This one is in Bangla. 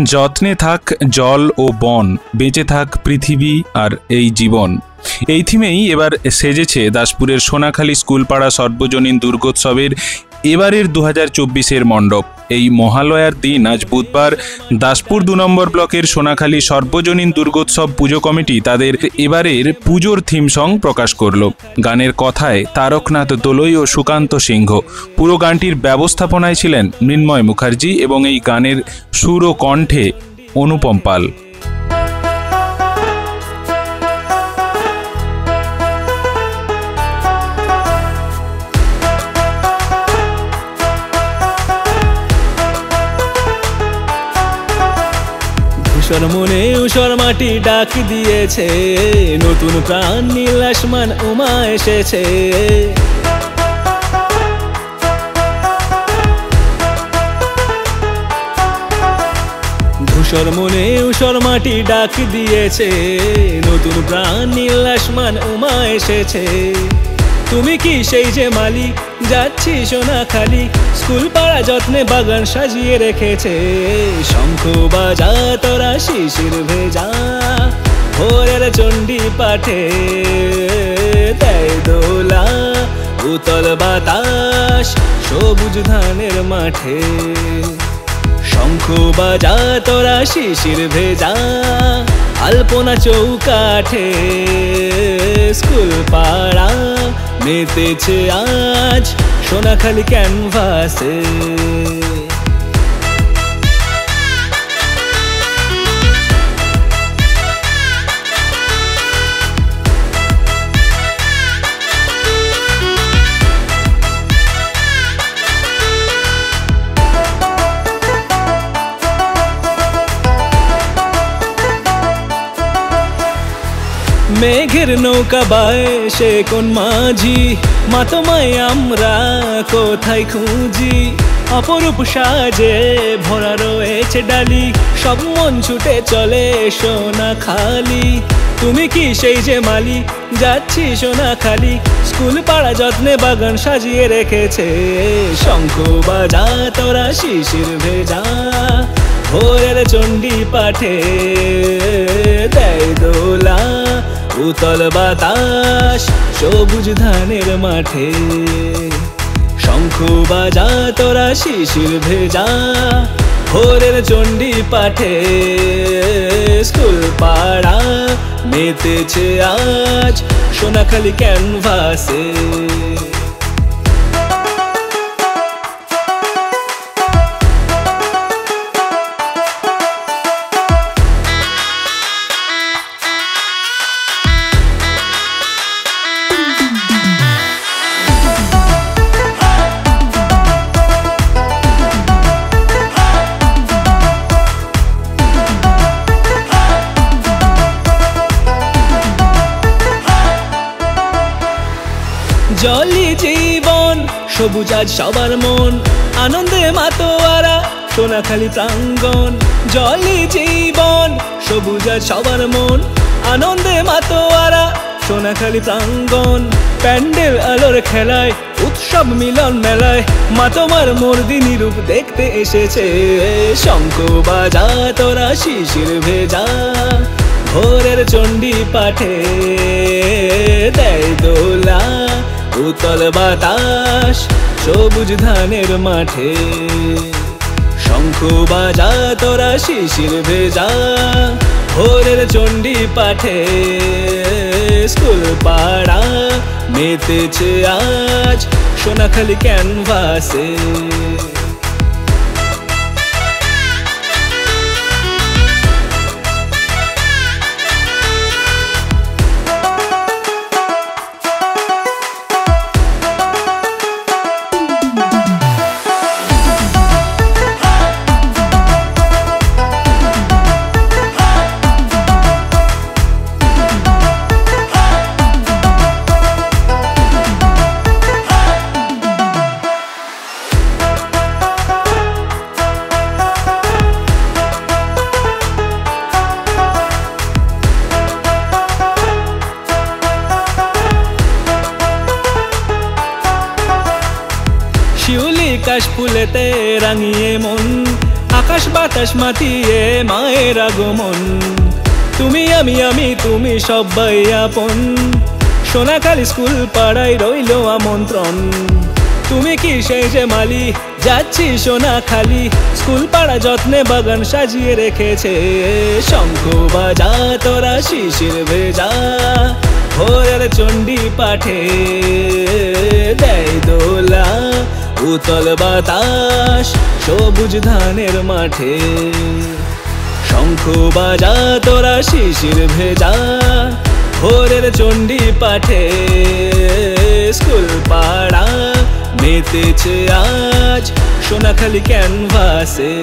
যত্নে থাক জল ও বন, বেঁচে থাক পৃথিবী আর এই জীবন। এই থিমেই এবার সেজেছে দাসপুরের সোনাখালী স্কুলপাড়া সর্বজনীন দুর্গোৎসবের এবারের 2024-এর মণ্ডপ। এই মহালয়ার দিন আজ বুধবার দাসপুর 2 নম্বর ব্লকের সোনাখালী সর্বজনীন দুর্গোৎসব পুজো কমিটি তাদের এবারের পুজোর থিম সং প্রকাশ করল। গানের কথায় তারকনাথ দোলই ও সুকান্ত সিংহ। পুরো গানটির ব্যবস্থাপনায় ছিলেন মৃন্ময় মুখার্জি এবং এই গানের সুর ও কণ্ঠে অনুপম পাল। উষর মনে উষর মাটি ডাক দিয়েছে, নতুন প্রাণ নীল আসমান উমা এসেছে। ধূসর মনে উষর মাটি ডাক দিয়েছে, নতুন প্রাণ নীল আসমান উমা এসেছে। তুমি কি সেই যে মালি, যাচ্ছি সোনাখালী, স্কুল পাড়া যত্নে বাগান সাজিয়ে রেখেছে। শঙ্খ বাজা তোরা শিশির ভেজা, ভোরের চণ্ডী পাঠে দেয় দোলা, উতল বাতাস সবুজ ধানের মাঠে। শঙ্খ বাজা তোরা শিশির ভেজা, আলপনা চৌকাঠে স্কুল পাড়া মেতেছে আজ সোনাখালী ক্যানভাসে। মেঘের নৌকা বায় সে কোন মাঝি, মা তোমায় আমরা কোথায় খুঁজি। অপরূপ সাজে ভরা রয়েছে ডালি, সব মন ছুটে চলে সোনাখালী। তুমি কি সেই যে মালি, যাচ্ছি সোনাখালী, স্কুল পাড়া যত্নে বাগান সাজিয়ে রেখেছে। শঙ্খ বাজা তোরা শিশির ভেজা, ভোরের চণ্ডী পাঠে দেয় দোলা, উতল বাতাস সবুজ ধানের মাঠে। শঙ্খ বাজা তোরা শিশির ভেজা, ভোরের চণ্ডী পাঠে স্কুল পাড়া মেতেছে আজ সোনাখালী ক্যানভাসে। জলি জীবন সবুজ আজ সবার মন, আনন্দে মাতোয়ারা সোনাখালী প্রাঙ্গণ। জলি জীবন সবুজ আজ সবার মন, আনন্দে মাতোয়ারা সোনাখালী প্রাঙ্গণ। প্যান্ডেল আলোর খেলায় উৎসব মিলন মেলায়, মা তোমার মর্দিনী রূপ দেখতে এসেছে। শঙ্খ বাজা তোরা শিশির ভেজা, ভোরের চণ্ডী পাঠে দেয় দোলা, উতল বাতাস সবুজ ধানের মাঠে। শঙ্খ বাজা তোরা শিশির ভেজা, ভোরের চণ্ডী পাঠে স্কুল পাড়া মেতেছে আজ সোনাখালী ক্যানভাসে। শিউলি কাশ ফুলেতে রাঙিয়ে মন, আকাশ বাতাস মাতিয়ে মায়ের আগমন, তুমি আমি তুমি সবাই আপন। সোনাখালি স্কুল পাড়ায় রইল আমন্ত্রণ, তুমি কি সেই যে মালি, যাচ্ছি সোনাখালি। স্কুল পাড়া যত্নে বাগান সাজিয়ে রেখেছে, শঙ্খ বাজা তোরা শিশির ভেজা, ভোরের চণ্ডী পাঠে দেয় দোলা, উতল বাতাস সবুজ ধানের মাঠে। শঙ্খ বাজা তোরা শিশির ভেজা, ভোরের চণ্ডী পাঠে স্কুল পাড়া মেতেছে আজ সোনাখালি ক্যানভাসে।